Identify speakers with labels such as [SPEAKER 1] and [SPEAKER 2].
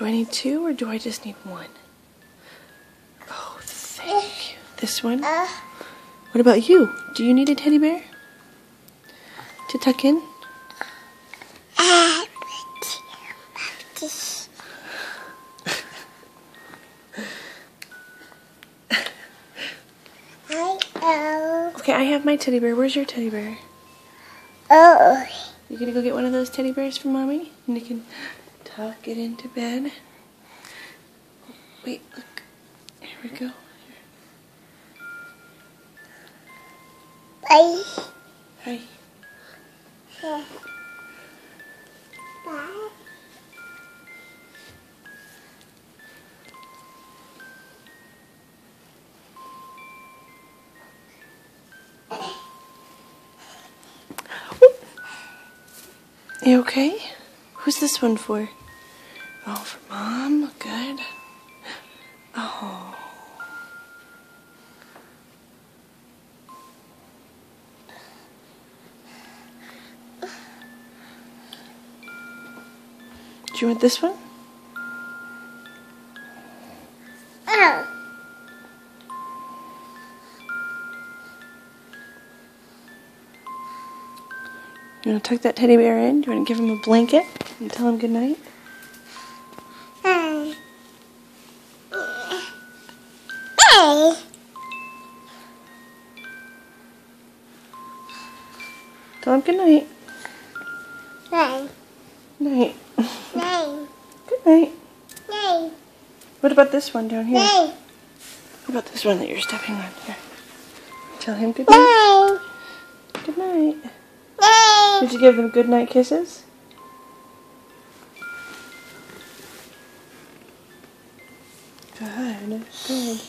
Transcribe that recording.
[SPEAKER 1] Do I need two or do I just need one? Oh, thank you. This one? What about you? Do you need a teddy bear to tuck in? Okay, I have my teddy bear. Where's your teddy bear?
[SPEAKER 2] Oh.
[SPEAKER 1] You gonna go get one of those teddy bears for Mommy? And you can tuck it into bed. Wait, look. Here we go.
[SPEAKER 2] Bye.
[SPEAKER 1] Hi.
[SPEAKER 2] Bye. Bye.
[SPEAKER 1] You okay? Who's this one for? Oh, for Mom? Good. Oh. Do you want this one?
[SPEAKER 2] Oh.
[SPEAKER 1] You want to tuck that teddy bear in? Do you want to give him a blanket and tell him good night?
[SPEAKER 2] Hey. Hey.
[SPEAKER 1] Tell him good night.
[SPEAKER 2] Hey.
[SPEAKER 1] Night.
[SPEAKER 2] Hey.
[SPEAKER 1] Good night.
[SPEAKER 2] Hey.
[SPEAKER 1] What about this one down here?
[SPEAKER 2] Hey.
[SPEAKER 1] What about this one that you're stepping on? Here. Tell him good night.
[SPEAKER 2] Hey.
[SPEAKER 1] Good night.
[SPEAKER 2] Hey.
[SPEAKER 1] Did you give them good night kisses? Good. Good.